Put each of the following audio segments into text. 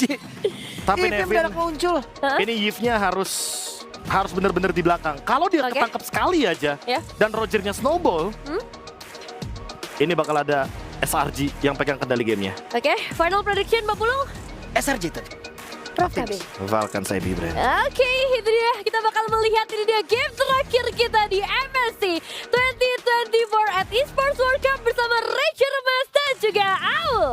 GG. Tapi Nevin, muncul. ini Yves-nya harus benar-benar di belakang. Kalau dia ketangkep sekali aja, dan Rogernya snowball, ini bakal ada SRG yang pegang kendali gamenya. Oke, final prediction Mbak Pulung? SRG tadi. Prof KB. Valkan Sabi Brand. Oke, itu dia. Kita bakal melihat ini dia game terakhir kita di MSC 2024 at Esports World Cup bersama Rachel Mas dan juga Owl.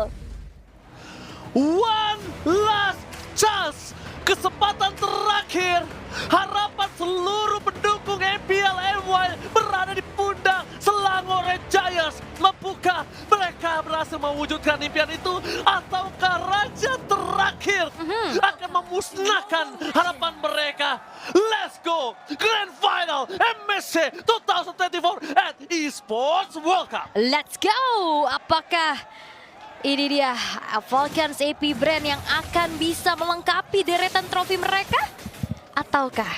One last chance. Kesempatan terakhir. Harapan seluruh pendukung MPL NY berada di pundak Selangor Red Giants. Mampukah mereka berhasil mewujudkan impian itu? Ataukah raja terakhir akan memusnahkan harapan mereka? Let's go! Grand Final MSC 2024 at Esports World Cup. Let's go! Apakah ini dia Falcons AP Brand yang akan bisa melengkapi deretan trofi mereka? Ataukah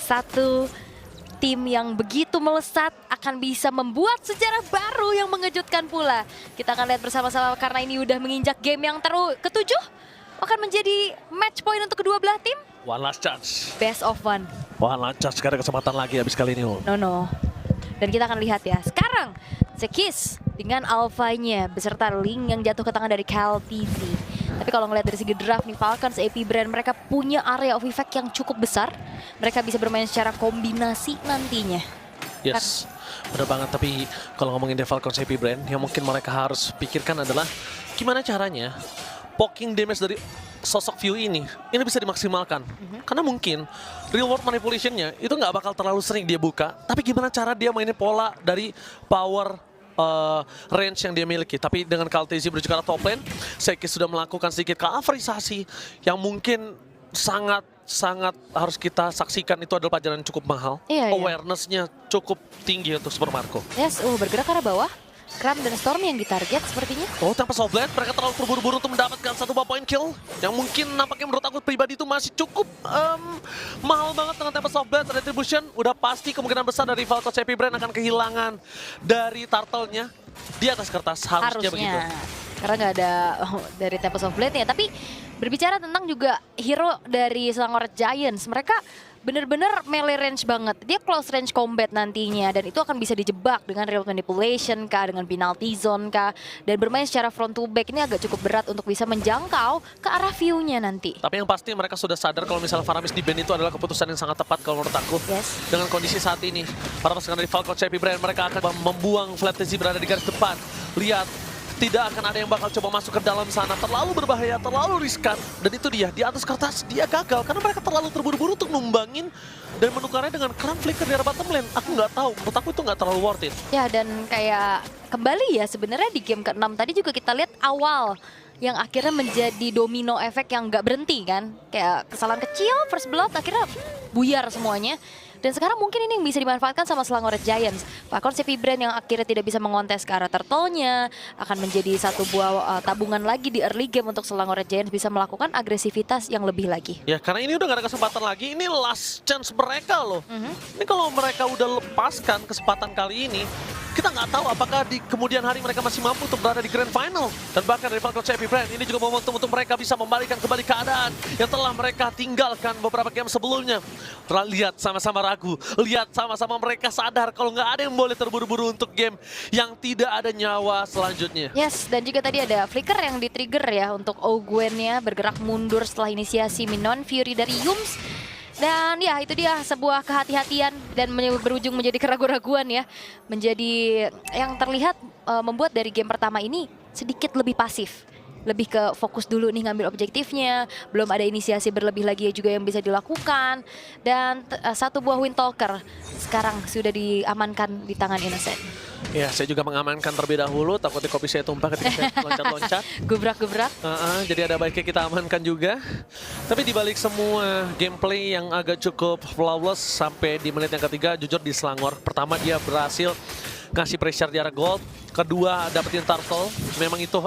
satu tim yang begitu melesat akan bisa membuat sejarah baru yang mengejutkan pula? Kita akan lihat bersama-sama karena ini udah menginjak game yang ketujuh. Akan menjadi match point untuk kedua belah tim. One last chance. Best of one. One last chance, gak ada kesempatan lagi habis kali ini. No. Dan kita akan lihat ya. Sekarang Sekis dengan alfanya beserta Link yang jatuh ke tangan dari Cal TV. Tapi kalau ngelihat dari segi draft nih, Falcons AP Brand mereka punya area of effect yang cukup besar. Mereka bisa bermain secara kombinasi nantinya. Yes, benar banget. Tapi kalau ngomongin The Falcons AP Brand, yang mungkin mereka harus pikirkan adalah gimana caranya poking damage dari sosok View ini bisa dimaksimalkan. Karena mungkin real world manipulation-nya itu nggak bakal terlalu sering dia buka. Tapi gimana cara dia mainin pola dari power range yang dia miliki. Tapi dengan Kaltezi menuju ke arah top lane, Sekis sudah melakukan sedikit coverisasi yang mungkin sangat harus kita saksikan. Itu adalah pelajaran yang cukup mahal. Awareness-nya cukup tinggi untuk Super Marco. Yes, bergerak ke arah bawah. Kram dan Storm yang ditarget sepertinya. Tempest of Blade, mereka terlalu terburu-buru untuk mendapatkan satu buah point kill. Yang mungkin nampaknya menurut aku pribadi itu masih cukup mahal banget dengan Tempest of Blade. Retribution udah pasti kemungkinan besar dari Falcons AP Brand akan kehilangan dari turtle-nya di atas kertas. Harusnya begitu. Karena nggak ada dari Tempest of Blade-nya. Tapi berbicara tentang juga hero dari Selangor Giants, mereka bener-bener melee range banget. Dia close range combat nantinya dan itu akan bisa dijebak dengan real manipulation kah, dengan penalty zone kah, dan bermain secara front to back ini agak cukup berat untuk bisa menjangkau ke arah view-nya nanti. Tapi yang pasti mereka sudah sadar kalau misalnya Faramis di ban itu adalah keputusan yang sangat tepat kalau menurut aku. Dengan kondisi saat ini, para pasukan dari Falcons AP Brand mereka akan membuang Flatezi berada di garis depan. Lihat, tidak akan ada yang bakal coba masuk ke dalam sana. Terlalu berbahaya, terlalu riskan. Dan itu dia, di atas kertas dia gagal. Karena mereka terlalu terburu-buru untuk numbangin dan menukarnya dengan Kram Flicker di arah bottom lane. Aku nggak tahu, menurut aku itu nggak terlalu worth it. Ya, dan kayak kembali ya sebenarnya di game ke-6 tadi juga kita lihat awal yang akhirnya menjadi domino efek yang nggak berhenti kan. Kayak kesalahan kecil, first blood, akhirnya buyar semuanya. Dan sekarang mungkin ini yang bisa dimanfaatkan sama Selangor Red Giants. Falcons AP Brand yang akhirnya tidak bisa mengontes ke arah turtle-nya akan menjadi satu buah tabungan lagi di early game untuk Selangor Red Giants bisa melakukan agresivitas yang lebih lagi. Ya, karena ini udah gak ada kesempatan lagi. Ini last chance mereka loh. Ini kalau mereka udah lepaskan kesempatan kali ini, kita nggak tahu apakah di kemudian hari mereka masih mampu untuk berada di Grand Final. Dan bahkan dari Falcons AP Brand, ini juga momentum untuk mereka bisa membalikan kembali keadaan yang telah mereka tinggalkan beberapa game sebelumnya. Lihat sama-sama ragu, lihat sama-sama mereka sadar kalau nggak ada yang boleh terburu-buru untuk game yang tidak ada nyawa selanjutnya. Yes, dan juga tadi ada flicker yang di-trigger ya untuk Ogwen-nya bergerak mundur setelah inisiasi Minon Fury dari Yums. Dan ya itu dia sebuah kehati-hatian dan berujung menjadi keraguan-raguan ya. Menjadi yang terlihat membuat dari game pertama ini sedikit lebih pasif. Lebih ke fokus dulu nih ngambil objektifnya. Belum ada inisiasi berlebih lagi juga yang bisa dilakukan. Dan satu buah Windtalker sekarang sudah diamankan di tangan Innocent. Ya, saya juga mengamankan terlebih dahulu, takutnya kopi saya tumpah ketika saya loncat-loncat. Gubrak-gubrak. Jadi ada baiknya kita amankan juga. Tapi dibalik semua gameplay yang agak cukup flawless sampai di menit yang ketiga, jujur di Selangor. Pertama dia berhasil ngasih pressure di arah gold. Kedua dapetin turtle. Memang itu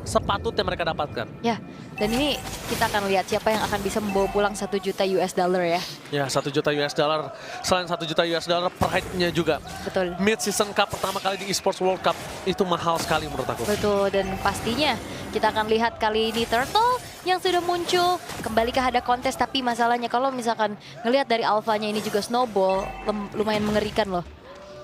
sepatutnya mereka dapatkan. Ya, dan ini kita akan lihat siapa yang akan bisa membawa pulang 1 juta US dollar ya. Ya, 1 juta US dollar. Selain 1 juta US dollar, pride-nya juga. Betul. Mid-season cup pertama kali di Esports World Cup itu mahal sekali menurut aku. Betul, dan pastinya Kita akan lihat kali ini Turtle yang sudah muncul. Kembalikah ada kontes, tapi masalahnya kalau misalkan ngelihat dari alfanya ini juga Snowball lumayan mengerikan loh.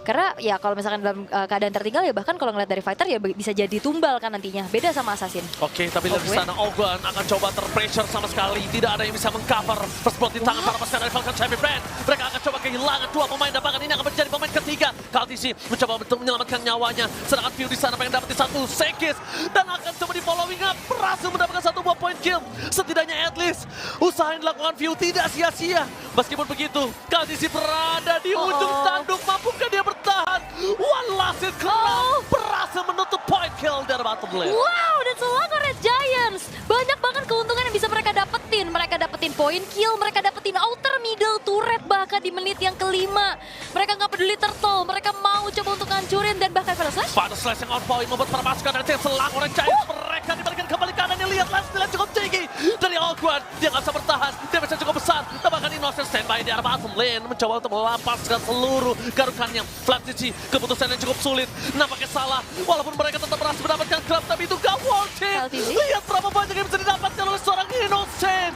Karena ya kalau misalkan dalam keadaan tertinggal ya bahkan kalau ngeliat dari fighter ya bisa jadi tumbal kan nantinya. Beda sama Assassin. Oke, tapi dari sana Ogun akan coba terpressure sama sekali. Tidak ada yang bisa mengcover. First blood di tangan para pasukan dari Falcon Champion Brand. Mereka akan coba kehilangan 2 pemain dan bahkan ini akan menjadi pemain ketiga. KLTC mencoba untuk menyelamatkan nyawanya. Sedangkan View di sana pengen dapetin 1 Sekis. Dan akan coba di following up. Berhasil mendapatkan 1 buah point kill. Setidaknya at least usaha yang dilakukan View tidak sia-sia. Meskipun begitu, KLTC berada di ujung tanduk. Mampukah dia bertahan? One last hit Crown berhasil menutup point kill dari bottom lane. Wow, dan Selangor Red Giants. Banyak banget keuntungan yang bisa mereka dapetin. Mereka dapetin point kill, mereka dapetin outer middle turret bahkan di menit yang kelima. Mereka nggak peduli Turtle, mereka mau coba untuk ngancurin dan bahkan Final Slash. Final Slash yang on point membuat para pasukan dari tim Selangor Red Giants. Mereka dibalikan kembali kanannya, lihat last nilai cukup tinggi dari Ogun. Dia nggak bisa bertahan, damage-nya cukup besar. Dan bahkan Innocent standby di arah bottom lane mencoba untuk melepaskan seluruh garukannya. Flattici, keputusan yang cukup sulit. Nampaknya salah, walaupun mereka tetap berhasil mendapatkan grab, tapi itu gak worth it. Lihat berapa banyak yang bisa didapatkan oleh seorang Innocent.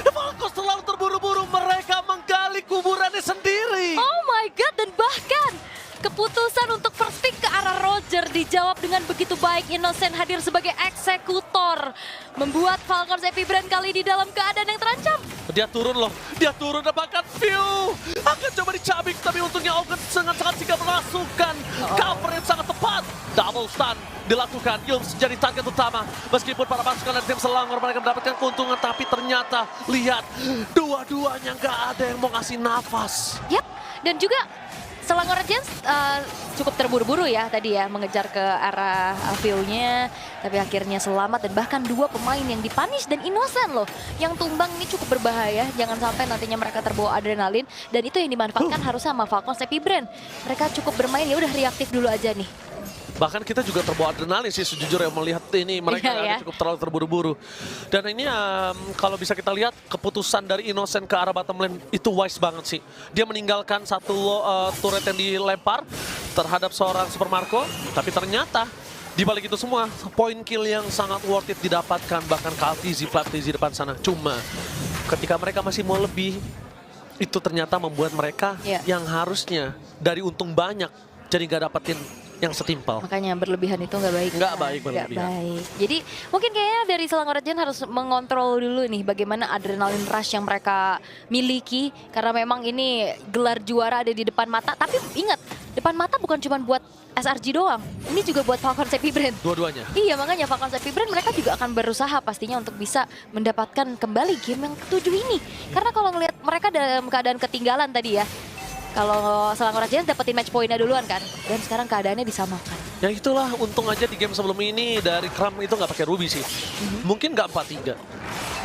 Falcons selalu terburu-buru, mereka menggali kuburannya sendiri. Oh my god, dan bahkan keputusan untuk first pick ke arah Roger dijawab dengan begitu baik. Innocent hadir sebagai eksekutor, membuat Falcons Epic Brand kali di dalam keadaan yang terancam. Dia turun loh, dia turun dan bahkan View akan coba dicabik, tapi untungnya Ogun sangat sigap melakukan cover yang sangat tepat. Double stun dilakukan, Yums jadi target utama. Meskipun para pasukan dari tim Selangor mereka mendapatkan keuntungan, tapi ternyata lihat dua-duanya nggak ada yang mau ngasih nafas. Yap, dan juga Selangor Red Giants cukup terburu-buru ya tadi ya mengejar ke arah view-nya, tapi akhirnya selamat dan bahkan 2 pemain yang dipunish dan Innocent loh yang tumbang ini cukup berbahaya. Jangan sampai nantinya mereka terbawa adrenalin dan itu yang dimanfaatkan harus sama Falcons Epic Brand. Mereka cukup bermain ya udah reaktif dulu aja nih. Bahkan kita juga terbawa adrenalin sih sejujurnya melihat ini mereka cukup terlalu terburu-buru. Dan ini kalau bisa kita lihat keputusan dari Innocent ke arah bottom lane itu wise banget sih. Dia meninggalkan 1 turret yang dilempar terhadap seorang Super Marco, tapi ternyata di balik itu semua point kill yang sangat worth it didapatkan, bahkan KLTZ, Flattici depan sana. Cuma ketika mereka masih mau lebih, itu ternyata membuat mereka yang harusnya dari untung banyak jadi nggak dapetin yang setimpal. Makanya berlebihan itu nggak baik. Nggak baik berlebihan. Nggak baik. Jadi mungkin kayaknya dari Selangor Red Giants harus mengontrol dulu nih bagaimana adrenalin rush yang mereka miliki. Karena memang ini gelar juara ada di depan mata. Tapi ingat, depan mata bukan cuma buat SRG doang. Ini juga buat Falcons Epic Brand. Dua-duanya. Iya, makanya Falcons Epic Brand mereka juga akan berusaha pastinya untuk bisa mendapatkan kembali game yang ke-7 ini. Karena kalau ngelihat mereka dalam keadaan ketinggalan tadi ya, kalau Selangor Red Giants dapetin match point-nya duluan kan, dan sekarang keadaannya disamakan. Ya itulah, untung aja di game sebelum ini dari Kram itu nggak pakai Ruby sih. Mungkin nggak 4-3.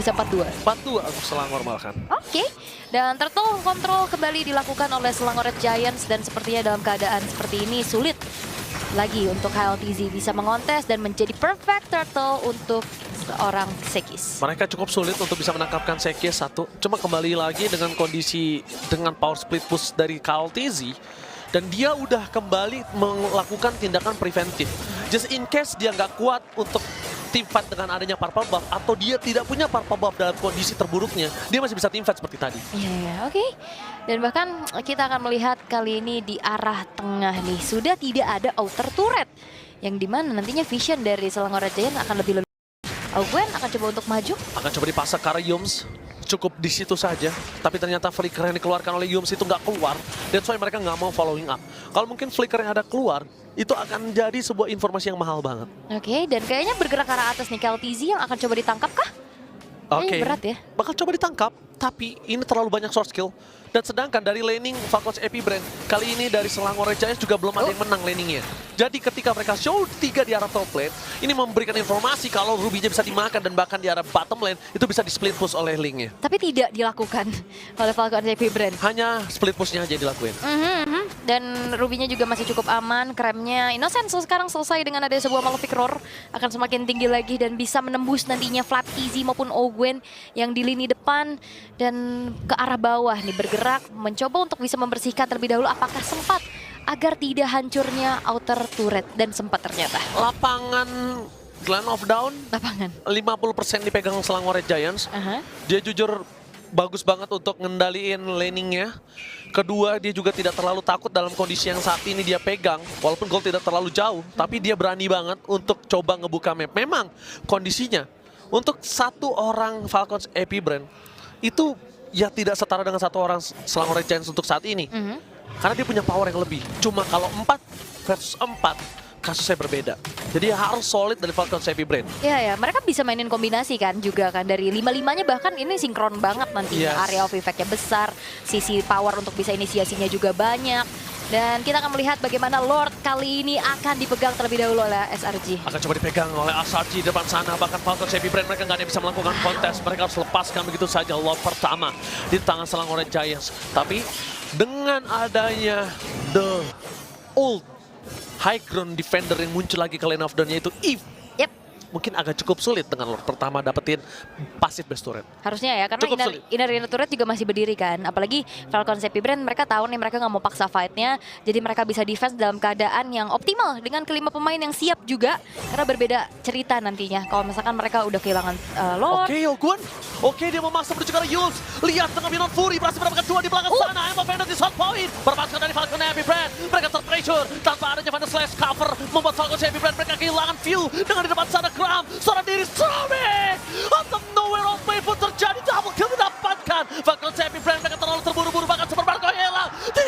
Bisa 4-2. 4-2 untuk Selangor malahan. Oke, dan Turtle kontrol kembali dilakukan oleh Selangor Red Giants dan sepertinya dalam keadaan seperti ini sulit lagi untuk KLTZ bisa mengontes dan menjadi perfect Turtle untuk seorang Sekis. Mereka cukup sulit untuk bisa menangkapkan Sekis 1. Cuma kembali lagi dengan kondisi dengan power split push dari KLTZ. Dan dia udah kembali melakukan tindakan preventif. Just in case dia nggak kuat untuk team fight dengan adanya purple buff. Atau dia tidak punya purple buff dalam kondisi terburuknya. Dia masih bisa team fight seperti tadi. Iya, oke. Dan bahkan kita akan melihat kali ini di arah tengah nih. Sudah tidak ada outer turret. Yang dimana nantinya vision dari Selangor Red Giants akan lebih Ogun akan coba untuk maju. Akan coba dipasang karena Yums cukup di situ saja. Tapi ternyata flicker yang dikeluarkan oleh Yums itu nggak keluar. That's why mereka nggak mau following up. Kalau mungkin flicker yang ada keluar, itu akan jadi sebuah informasi yang mahal banget. Oke, dan kayaknya bergerak ke arah atas nih KLTZ yang akan coba ditangkap kah? Oke, berat ya. Bakal coba ditangkap, tapi ini terlalu banyak short skill. Dan sedangkan dari laning Falcons Epic Brand, kali ini dari Selangor Red Giants juga belum ada yang menang laningnya. Jadi ketika mereka show 3 di arah top lane, ini memberikan informasi kalau Ruby-nya bisa dimakan dan bahkan di arah bottom lane itu bisa di split push oleh Link-nya. Tapi tidak dilakukan oleh Falcons Epic Brand. Hanya split push-nya aja dilakuin. Dan Ruby-nya juga masih cukup aman, kremnya Innocent sekarang selesai dengan ada sebuah Malefic Roar akan semakin tinggi lagi dan bisa menembus nantinya Flattici maupun Ogun yang di lini depan dan ke arah bawah nih bergerak mencoba untuk bisa membersihkan terlebih dahulu apakah sempat agar tidak hancurnya outer turret dan sempat ternyata. Lapangan Clan of Dawn Lapangan. 50% dipegang Selangor Red Giants. Dia jujur bagus banget untuk ngendaliin laningnya. Kedua, dia juga tidak terlalu takut dalam kondisi yang saat ini dia pegang. Walaupun goal tidak terlalu jauh, tapi dia berani banget untuk coba ngebuka map. Memang kondisinya untuk satu orang Falcons AP Brand itu ya tidak setara dengan satu orang Selangor Red Giants untuk saat ini. Karena dia punya power yang lebih. Cuma kalau 4 versus 4, kasusnya berbeda. Jadi harus solid dari Falcons AP Brand. Iya ya, mereka bisa mainin kombinasi kan juga kan. Dari 5-5-nya bahkan ini sinkron banget nantinya. Yes. Area of effect-nya besar, sisi power untuk bisa inisiasinya juga banyak. Dan kita akan melihat bagaimana Lord kali ini akan dipegang terlebih dahulu oleh SRG. Akan coba dipegang oleh SRG di depan sana. Bahkan Falcons AP Brand mereka nggak ada yang bisa melakukan kontes. Mereka harus lepaskan begitu saja Lord pertama di tangan Selangor Red Giants. Tapi dengan adanya the old high ground defender yang muncul lagi ke lane of dawn yaitu Eve. Yep. Mungkin agak cukup sulit dengan Lord pertama dapetin pasif best turret. Harusnya ya, karena Cukup sulit. inner turret juga masih berdiri kan. Apalagi Falcons AP Brand mereka tahu nih mereka nggak mau paksa fight-nya. Jadi mereka bisa defense dalam keadaan yang optimal dengan kelima pemain yang siap juga. Karena berbeda cerita nantinya. Kalau misalkan mereka udah kehilangan Lord. Oke, Yogun. Oke, dia memaksa menuju ke arah Yules. Lihat dengan Minon Fury berhasil mendapatkan 2 di belakang sana. Emma Vendor di shot point. Berpaskan dari Falcons AP Brand. Mereka terpressure tanpa adanya Vandal Slash cover. Membuat Falcons AP Brand mereka kehilangan view. Dengan di depan sana Graham. Seorang diri Strome. Out of nowhere of play pun terjadi. Double kill didapatkan. Falcons AP Brand mereka terlalu terburu-buru. Bahkan Super Marco hilang. 3.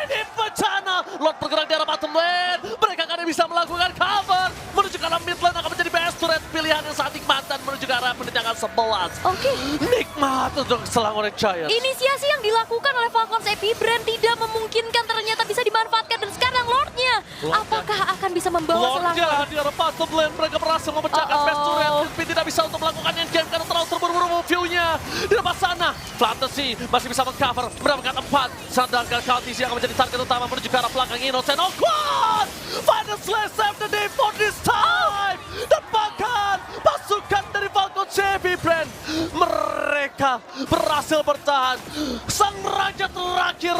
Ini bencana. Lord bergerak di arah bottom lane. Mereka akan bisa melakukan cover. Menuju ke arah mid lane akan menjadi best turret. Pilihan yang sangat nikmat dan menuju ke arah penenjangan 11. Oke. Nikmat untuk Selangor Red Giants. Inisiasi yang dilakukan oleh Falcons AP Brand tidak memungkinkan ternyata bisa dimanfaatkan. Dan sekarang Lordnya, apakah akan bisa membawa Selangor? Lordnya di arah bottom lane mereka berhasil memecahkan best turret. Tapi tidak bisa untuk melakukan endgame karena terlalu terburu-buru view-nya. Di depan sana, Fantasy masih bisa mengcover. Mendapatkan 4. Sedangkan Kaltis yang akan menjadi target utama menuju ke arah belakang Innocent. Oh God! Final slash save the day for this time! Dan bahkan pasukan dari Falcons AP Brand mereka berhasil bertahan. Sang raja terakhir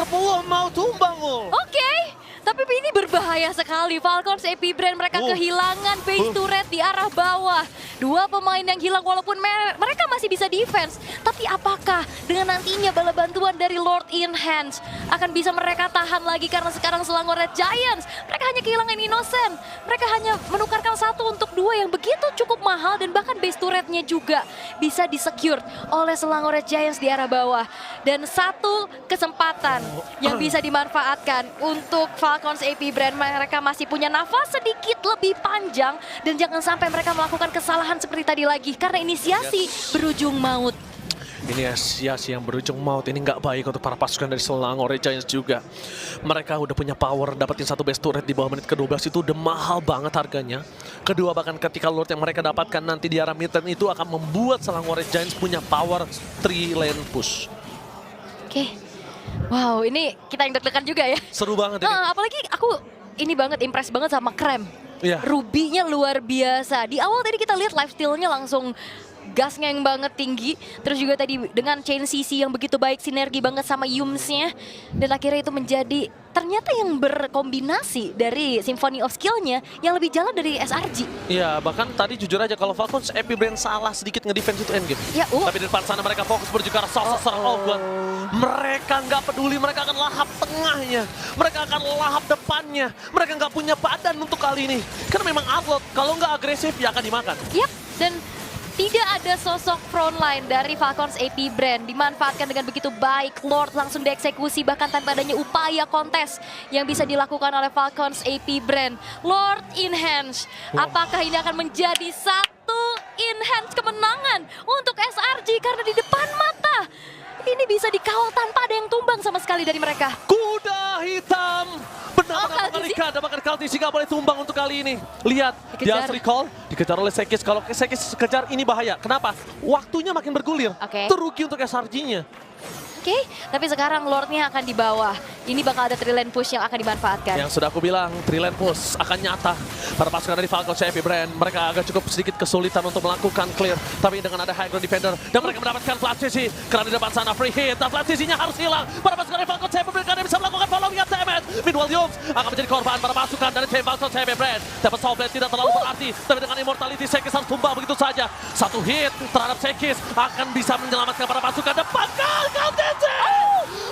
mau tumbang. Oke, tapi ini berbahaya sekali. Falcons AP Brand mereka kehilangan base turret di arah bawah. 2 pemain yang hilang walaupun mereka masih bisa defense. Tapi apakah dengan nantinya bala bantuan dari Lord in Hands akan bisa mereka tahan lagi karena sekarang Selangor Red Giants mereka hanya kehilangan Innocent. Mereka hanya menukarkan 1 untuk 2 yang begitu cukup mahal dan bahkan base turretnya juga bisa disecure oleh Selangor Red Giants di arah bawah. Dan 1 kesempatan yang bisa dimanfaatkan untuk Falcons AP Brand. Mereka masih punya nafas sedikit lebih panjang dan jangan sampai mereka melakukan kesalahan seperti tadi lagi karena inisiasi berujung maut. Inisiasi yang berujung maut ini nggak baik untuk para pasukan dari Selangor Red Giants juga. Mereka udah punya power dapetin 1 best turret di bawah menit ke-12 itu udah mahal banget harganya. Kedua bahkan ketika Lord yang mereka dapatkan nanti di arah mid lane itu akan membuat Selangor Red Giants punya power 3 lane push. Oke. Wow, ini kita yang deg-degan juga ya. Seru banget ini. Apalagi aku ini banget impress banget sama Krem. Iya. Ruby-nya luar biasa. Di awal tadi kita lihat lifesteal-nya langsung gasnya yang banget tinggi. Terus juga tadi dengan chain CC yang begitu baik, sinergi banget sama Yums-nya. Dan akhirnya itu menjadi ternyata yang berkombinasi dari Symphony of Skill-nya yang lebih jalan dari SRG. Iya, bahkan tadi jujur aja kalau Falcons AP Brand salah sedikit ngedefense itu endgame. Ya, Tapi di depan sana mereka fokus menuju ke arah sosok Mereka nggak peduli, mereka akan lahap tengahnya. Mereka akan lahap depannya. Mereka nggak punya badan untuk kali ini. Karena memang upload, kalau nggak agresif ya akan dimakan. Yap, dan tidak ada sosok frontline dari Falcons AP Brand. Dimanfaatkan dengan begitu baik. Lord langsung dieksekusi bahkan tanpa adanya upaya kontes yang bisa dilakukan oleh Falcons AP Brand. Lord in Hands. Apakah ini akan menjadi 1 in Hands kemenangan untuk SRG karena di depan mata ini bisa dikawal tanpa ada yang tumbang sama sekali dari mereka. Kuda hitam benar-benar mengerikan. Bahkan Kaltis nggak boleh tumbang untuk kali ini. Lihat, dia harus recall, dikejar oleh Sekis. Kalau Sekis kejar ini bahaya. Kenapa? Waktunya makin bergulir. Oke. Terugi untuk SRG-nya. Oke, tapi sekarang Lordnya akan di bawah. Ini bakal ada 3 lane push yang akan dimanfaatkan. Yang sudah aku bilang, 3 lane push akan nyata para pasukan dari Falcons Heavy Brand. Mereka agak cukup sedikit kesulitan untuk melakukan clear. Tapi dengan ada high ground defender, dan mereka mendapatkan flat CC. Karena di depan sana free hit, dan flat CC-nya harus hilang. Para pasukan dari Falcons Heavy Brand karena bisa melakukan following up damage. Meanwhile, Yums akan menjadi korban para pasukan dari tim Falcons Heavy Brand. Dapat soul blade tidak terlalu berarti, tapi dengan immortality Sekis harus tumbang begitu saja. Satu hit terhadap Sekis akan bisa menyelamatkan para pasukan depan. KLTC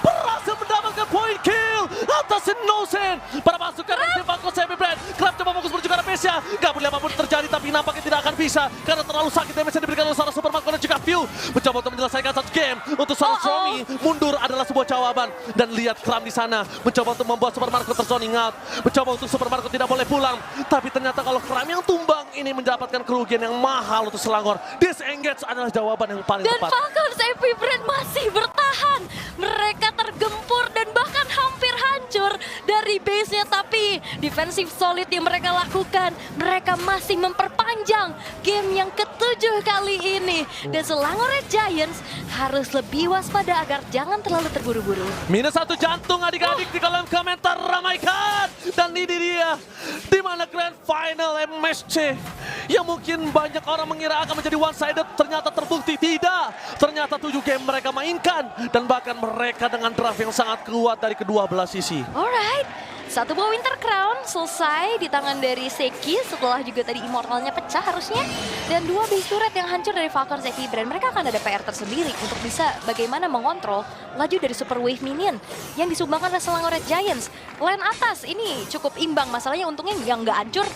berhasil mendapatkan point kill atas Innocent. Para pasukan dari tim Falcons Heavy Brand. Krab coba fokus menuju ke arah Mesya. Gak boleh apapun terjadi, tapi nampaknya tidak akan bisa karena terlalu sakit damage yang diberikan oleh seorang Supermarco dan juga View. Mencoba untuk menyelesaikan satu game untuk seorang Stormy. Mundur adalah sebuah jawaban. Dan lihat Kram di sana mencoba untuk membuat Supermarco terzoning out. Mencoba untuk Supermarco tidak boleh pulang. Tapi ternyata kalau Kram yang tumbang ini mendapatkan kerugian yang mahal untuk Selangor. Disengage adalah jawaban yang paling Dan tepat. Falcons Heavy Brand masih bertahan. Mereka tergempur dan bahkan hampir hancur dari base-nya. Tapi defensive solid yang mereka lakukan, mereka masih memperpanjang game yang ke-7 kali ini. Dan Selangor Red Giants harus lebih waspada agar jangan terlalu terburu-buru. Minus 1 jantung adik-adik di kolom komentar, ramaikan. Dan ini dia, di mana Grand Final MSC yang mungkin banyak orang mengira akan menjadi one-sided, ternyata terbukti tidak. Ternyata 7 game mereka mainkan, dan bahkan mereka dengan draft yang sangat kuat dari kedua belah sisi. Alright, satu buah Winter Crown selesai di tangan dari Seki setelah juga tadi immortalnya pecah harusnya. Dan 2 base turret yang hancur dari Falcons Heavy Brand. Mereka akan ada PR tersendiri untuk bisa bagaimana mengontrol laju dari Super Wave Minion yang disumbangkan oleh Selangor Red Giants. Lane atas ini cukup imbang, masalahnya untungnya yang nggak hancur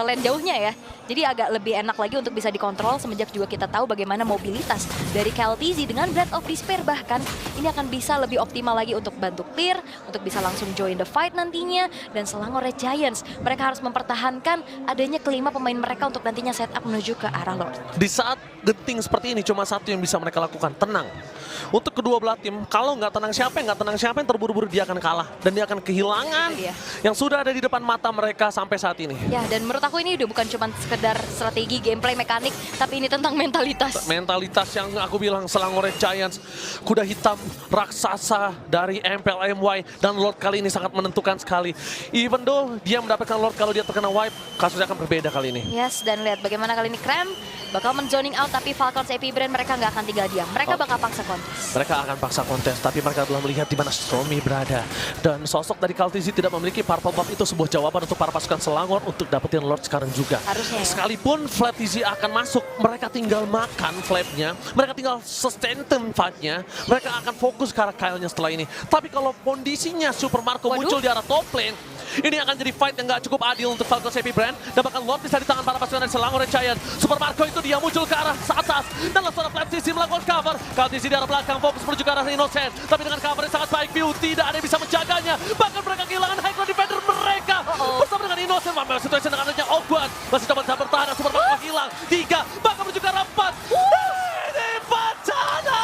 lane jauhnya ya. Jadi agak lebih enak lagi untuk bisa dikontrol semenjak juga kita tahu bagaimana mobilitas dari KLTZ dengan Breath of Despair. Bahkan ini akan bisa lebih optimal lagi untuk bantu clear, untuk bisa langsung join the fight nantinya. Dan Selangor Red Giants, mereka harus mempertahankan adanya kelima pemain mereka untuk nantinya setup menuju ke arah Lord. Di saat genting seperti ini cuma satu yang bisa mereka lakukan, tenang. Untuk kedua belah tim, kalau nggak tenang siapa yang terburu-buru dia akan kalah. Dan dia akan kehilangan yang sudah ada di depan mata mereka sampai saat ini. Ya, dan menurut aku ini udah bukan cuma sekedar strategi, gameplay, mekanik, tapi ini tentang mentalitas. Mentalitas yang aku bilang Selangor Red Giants, kuda hitam, raksasa dari MPLMY, dan Lord kali ini sangat menentukan sekali. Even though dia mendapatkan Lord, kalau dia terkena wipe, kasusnya akan berbeda kali ini. Yes, dan lihat bagaimana kali ini Kram bakal men-zoning out, tapi Falcons Heavy Brand mereka nggak akan tinggal diam. Mereka bakal paksa kontes. Mereka akan paksa kontes, tapi mereka belum melihat di mana Stormy berada. Dan sosok dari KLTZ tidak memiliki purple buff itu sebuah jawaban untuk para pasukan Selangor untuk dapetin Lord sekarang juga. Harusnya ya. Sekalipun Flat TZ akan masuk, mereka tinggal makan flapnya, mereka tinggal sustain tim fight-nya, mereka akan fokus ke arah Kyle-nya setelah ini. Tapi kalau kondisinya Supermarco muncul di arah top lane, ini akan jadi fight yang gak cukup adil untuk Falcons Heavy Brand. Dan bahkan Lord bisa di tangan para pasukan dari Selangor Red Giant. Supermarco itu dia muncul ke arah atas, dan langsung Flat TZ melakukan cover. KLTZ di arah belakang fokus menuju ke arah Innocent, tapi dengan cover yang sangat baik, View tidak ada yang bisa menjaganya. Bahkan mereka kehilangan high ground defender mereka bersama dengan Innocent. Memang situasi dengan adanya Ogwan masih coba bertahan, Supermarco hilang 3, bahkan menuju ke arah 4. Ini bencana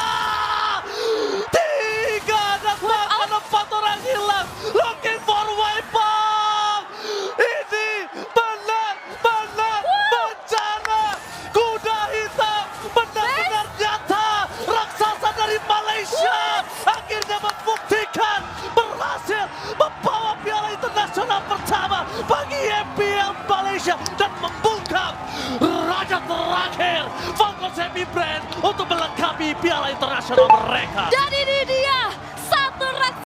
3, dan bahkan 4 orang hilang. Looking for weapon. Ini benar-benar bencana. Kuda hitam benar-benar nyata. Raksasa dari Malaysia akhirnya membuktikan berhasil membawa piala internasional pertama bagi MPL Malaysia dan membungkam raja terakhir Falcons Heavy Brand untuk melengkapi piala internasional mereka. Dan ini dia